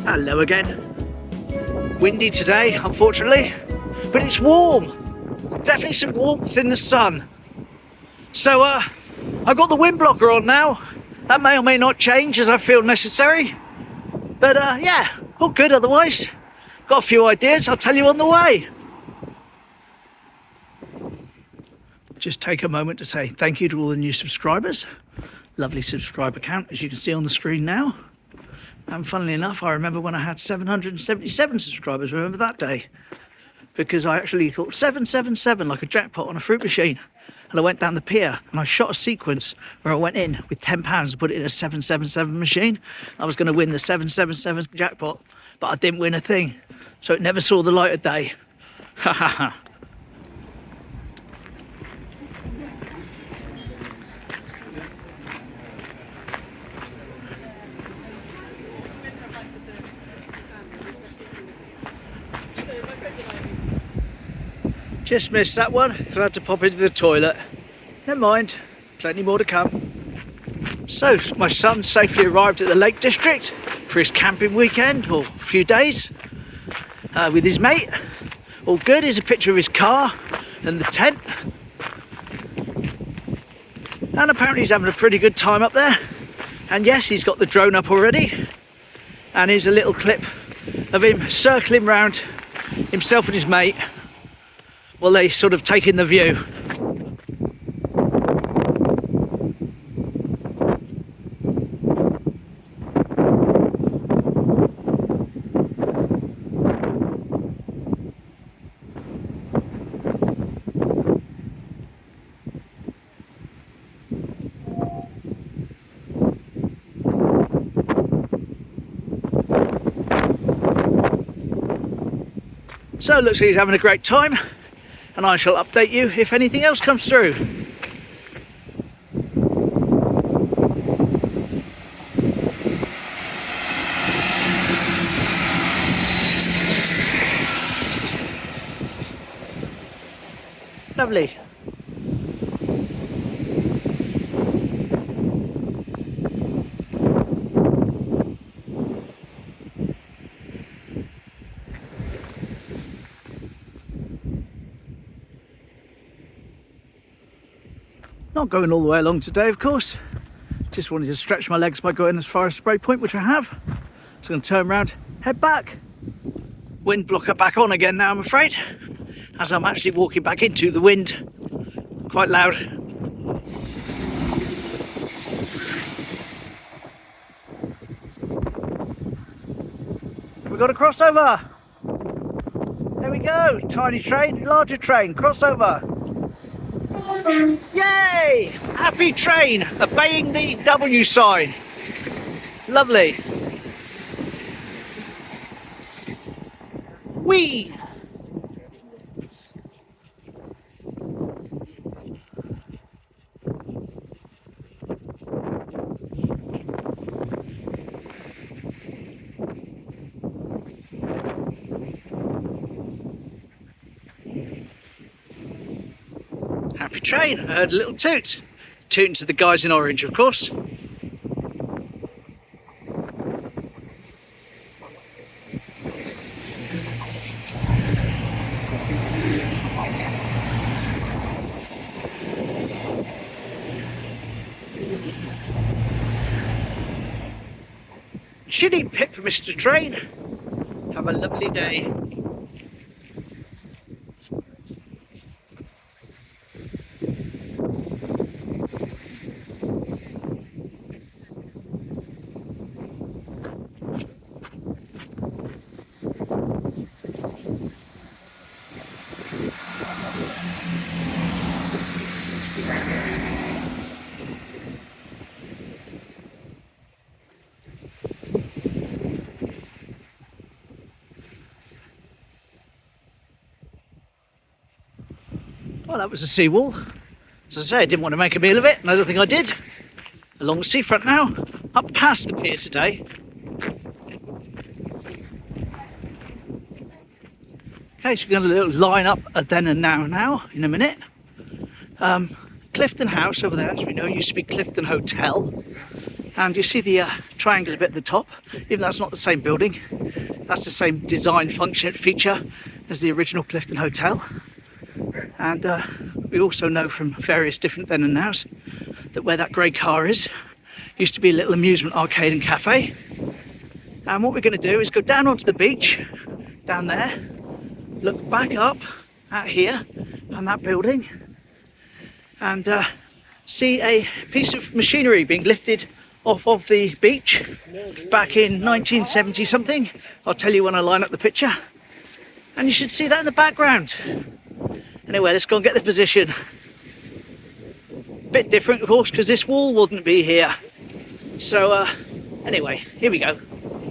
Hello again. Windy today, unfortunately, but it's warm. Definitely some warmth in the sun. So I've got the wind blocker on now. That may or may not change as I feel necessary. But yeah, all good otherwise. Got a few ideas, I'll tell you on the way. Just take a moment to say thank you to all the new subscribers. Lovely subscriber count, as you can see on the screen now. And funnily enough, I remember when I had 777 subscribers, remember that day? Because I actually thought 777 like a jackpot on a fruit machine. And I went down the pier and I shot a sequence where I went in with £10 and put it in a 777 machine. I was going to win the 777 jackpot, but I didn't win a thing. So it never saw the light of day. Ha ha ha. Just missed that one because I had to pop into the toilet. Never mind, plenty more to come. So, my son safely arrived at the Lake District for his camping weekend, or a few days, with his mate. All good. Here's a picture of his car and the tent. And apparently he's having a pretty good time up there. And yes, he's got the drone up already. And here's a little clip of him circling round himself and his mate. Well, they sort of take in the view. So it looks like he's having a great time. And I shall update you if anything else comes through. Lovely. Not going all the way along today, of course. Just wanted to stretch my legs by going as far as Sprey Point, which I have. So I'm going to turn around, head back. Wind blocker back on again now, I'm afraid, as I'm actually walking back into the wind. Quite loud. We've got a crossover. There we go. Tiny train, larger train, crossover. Yay! Happy train, obeying the W sign. Lovely. Whee! Happy train. I heard a little toot. Tooting to the guys in orange, of course. Chilly pip, Mr. Train. Have a lovely day. Well, that was a seawall. As I say, I didn't want to make a meal of it, and I don't think I did. Along the seafront now, up past the pier today. Okay, so we're going to little line up a then and now in a minute. Clifton House over there, as we know, used to be Clifton Hotel. And you see the triangular bit at the top, even though that's not the same building. That's the same design function feature as the original Clifton Hotel. And we also know from various different then and nows that where that grey car is used to be a little amusement arcade and cafe. And what we're going to do is go down onto the beach, down there, look back up at here and that building, and see a piece of machinery being lifted off of the beach back in 1970 something. I'll tell you when I line up the picture, and you should see that in the background. Anyway, let's go and get the position. Bit different, of course, because this wall wouldn't be here. So anyway, here we go.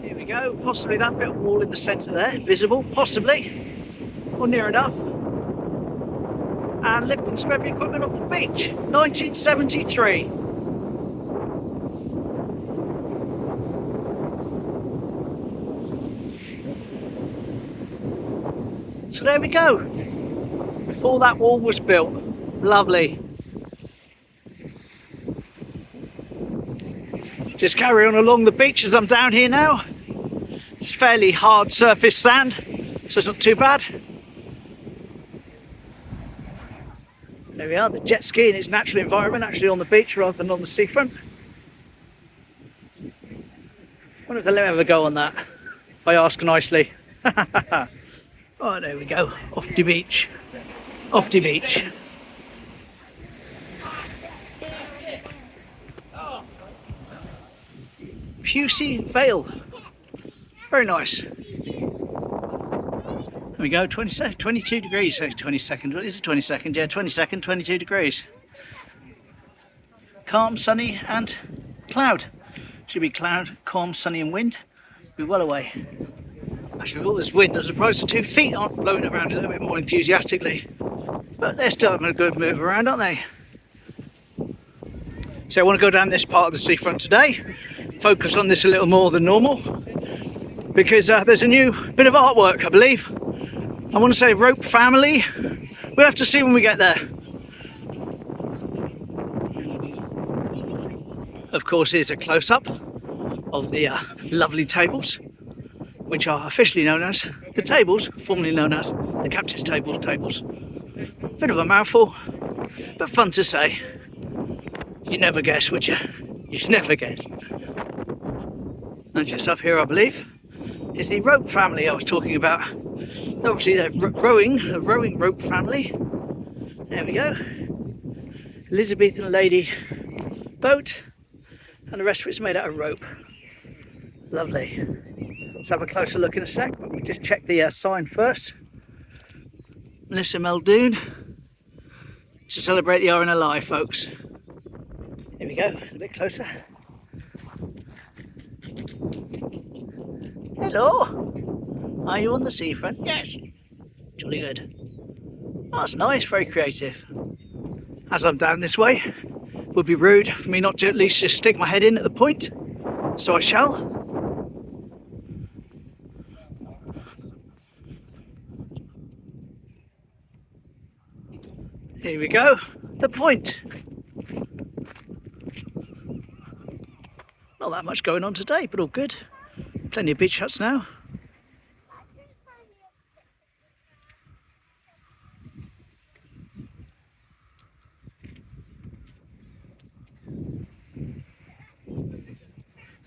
Here we go. Possibly that bit of wall in the centre there, visible, possibly, or near enough. And lifting some heavy equipment off the beach, 1973. So there we go. Before that wall was built. Lovely. Just carry on along the beach as I'm down here now. It's fairly hard surface sand, so it's not too bad. There we are, the jet ski in its natural environment, actually on the beach rather than on the seafront. Wonder if they'll ever go on that, if I ask nicely. Oh, there we go, off the beach. Off the beach. Pusey Vale. Very nice. There we go, 22 degrees, 22nd, what is it, 22nd? Yeah, 22nd, 22 degrees. Calm, sunny and cloud. Should be cloud, calm, sunny and wind. Be well away. Actually, with all this wind, I'm surprised the 2 feet aren't blowing around a little bit more enthusiastically. But they're still having a good move around, aren't they? So I want to go down this part of the seafront today. Focus on this a little more than normal. Because there's a new bit of artwork, I believe. I want to say rope family. We'll have to see when we get there. Of course, here's a close-up of the lovely tables, which are officially known as the tables, formerly known as the Captain's tables. Bit of a mouthful, but fun to say. You'd never guess, would you? You'd never guess. And just up here, I believe, is the rope family I was talking about. Obviously, they're a rowing rope family. There we go. Elizabethan lady boat, and the rest of it's made out of rope. Lovely. Let's have a closer look in a sec, but we'll just check the sign first. Melissa Muldoon to celebrate the RNLI, folks. Here we go, a bit closer. Hello, are you on the seafront? Yes, jolly good. Oh, that's nice, very creative. As I'm down this way, it would be rude for me not to at least just stick my head in at the point, so I shall. Here we go, the point. Not that much going on today, but all good. Plenty of beach huts now.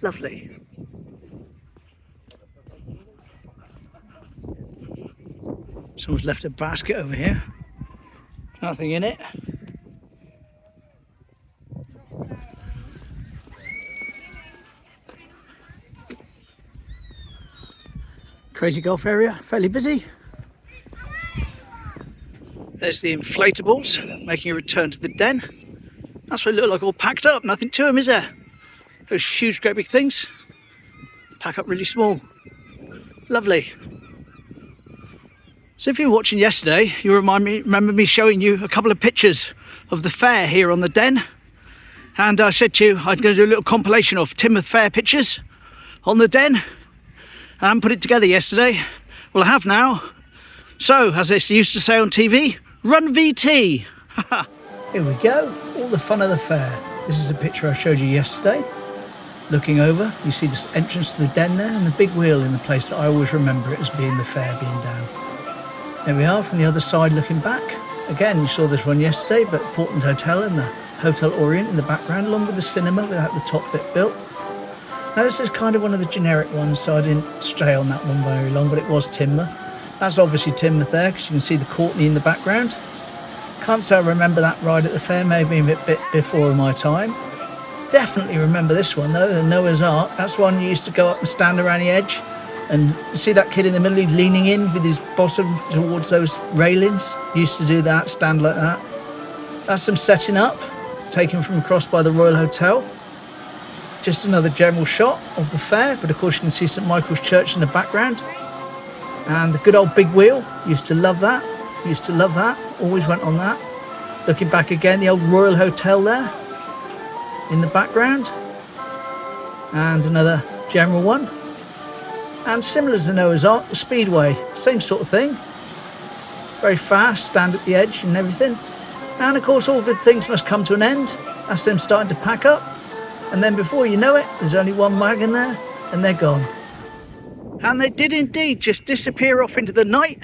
Lovely. Someone's left a basket over here. Nothing in it. Crazy golf area, fairly busy. There's the inflatables making a return to the den. That's what they look like, all packed up, nothing to them, is there? Those huge, great big things pack up really small. Lovely. So if you were watching yesterday, you remember me showing you a couple of pictures of the fair here on the den. And I said to you, I'm going to do a little compilation of Teignmouth Fair pictures on the den. I haven't put it together yesterday. Well, I have now. So, as they used to say on TV, run VT. Here we go, all the fun of the fair. This is a picture I showed you yesterday. Looking over, you see the entrance to the den there and the big wheel in the place that I always remember it as being the fair being down. There we are from the other side looking back. Again, you saw this one yesterday, but Portland Hotel and the Hotel Orient in the background, along with the cinema without the top bit built. Now this is kind of one of the generic ones, so I didn't stay on that one very long, but it was Teignmouth. That's obviously Teignmouth there, because you can see the Courtney in the background. Can't say I remember that ride at the fair, maybe a bit before my time. Definitely remember this one though, the Noah's Ark. That's one you used to go up and stand around the edge, and you see that kid in the middle, he's leaning in with his bottom towards those railings. Used to do that, stand like that. That's some setting up, taken from across by the Royal Hotel. Just another general shot of the fair, but of course you can see St Michael's Church in the background. And the good old big wheel, used to love that, always went on that. Looking back again, the old Royal Hotel there in the background. And another general one. And similar to the Noah's Ark, the Speedway, same sort of thing. Very fast, stand at the edge and everything. And of course all good things must come to an end. That's them starting to pack up. And then before you know it, there's only one wagon there and they're gone. And they did indeed just disappear off into the night.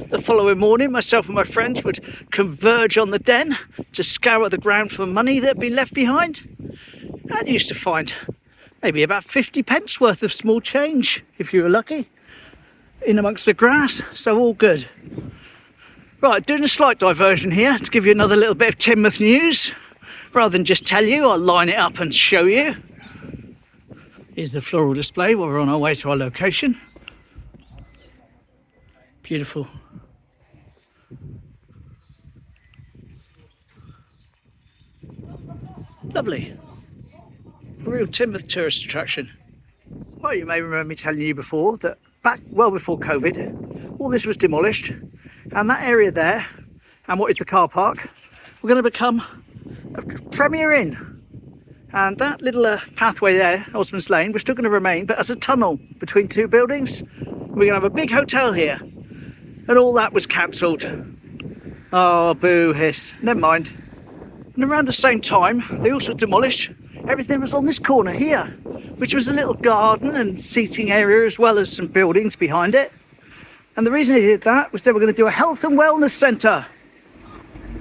The following morning, myself and my friends would converge on the den to scour the ground for money that had been left behind. And used to find maybe about 50 pence worth of small change, if you were lucky, in amongst the grass, so all good. Right, doing a slight diversion here to give you another little bit of Teignmouth news. Rather than just tell you, I'll line it up and show you. Here's the floral display while we're on our way to our location. Beautiful. Lovely. A real Teignmouth tourist attraction. Well, you may remember me telling you before that back well before COVID, all this was demolished, and that area there, and what is the car park, were going to become a Premier Inn. And that little pathway there, Osmond's Lane, was still going to remain, but as a tunnel between two buildings. We're going to have a big hotel here. And all that was cancelled. Oh, boo hiss. Never mind. And around the same time, they also demolished everything that was on this corner here, which was a little garden and seating area, as well as some buildings behind it. And the reason they did that was they were going to do a health and wellness centre.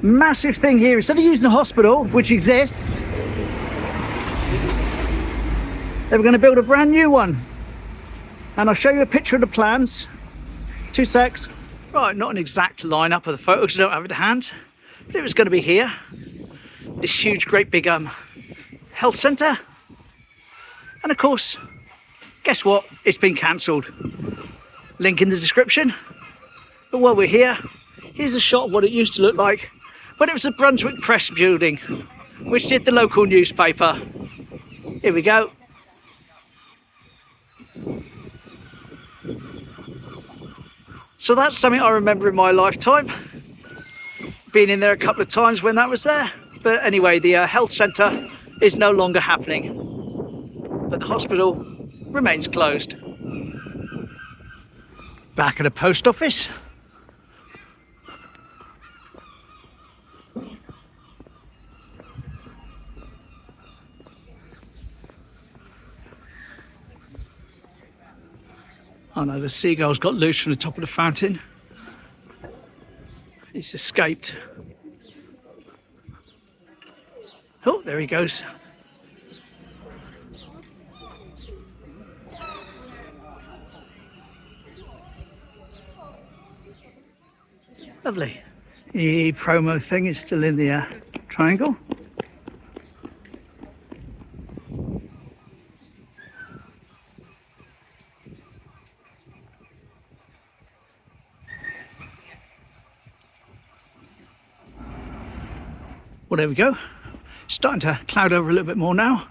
Massive thing here. Instead of using a hospital, which exists, they were going to build a brand new one. And I'll show you a picture of the plans. 2 secs. Right, not an exact line-up of the photos, I don't have it to hand. But it was going to be here. This huge, great big health centre. And of course, guess what? It's been cancelled. Link in the description. But while we're here, here's a shot of what it used to look like when it was the Brunswick Press building, which did the local newspaper. Here we go. So that's something I remember in my lifetime. Been in there a couple of times when that was there. But anyway, the health centre is no longer happening. But the hospital remains closed. Back at the post office. Oh no, the seagull's got loose from the top of the fountain. He's escaped. Oh, there he goes. Lovely. The promo thing is still in the triangle. Well, there we go. Starting to cloud over a little bit more now,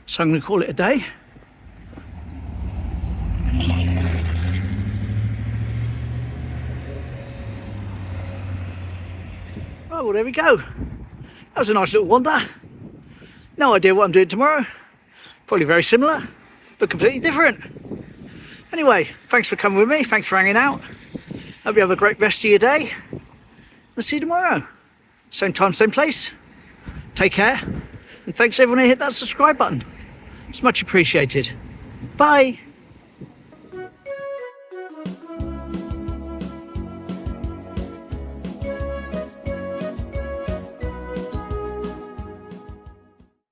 so I'm going to call it a day. Oh, well, there we go. That was a nice little wander. No idea what I'm doing tomorrow. Probably very similar, but completely different. Anyway, thanks for coming with me. Thanks for hanging out. Hope you have a great rest of your day. I'll see you tomorrow. Same time, same place. Take care. And thanks everyone who hit that subscribe button. It's much appreciated. Bye.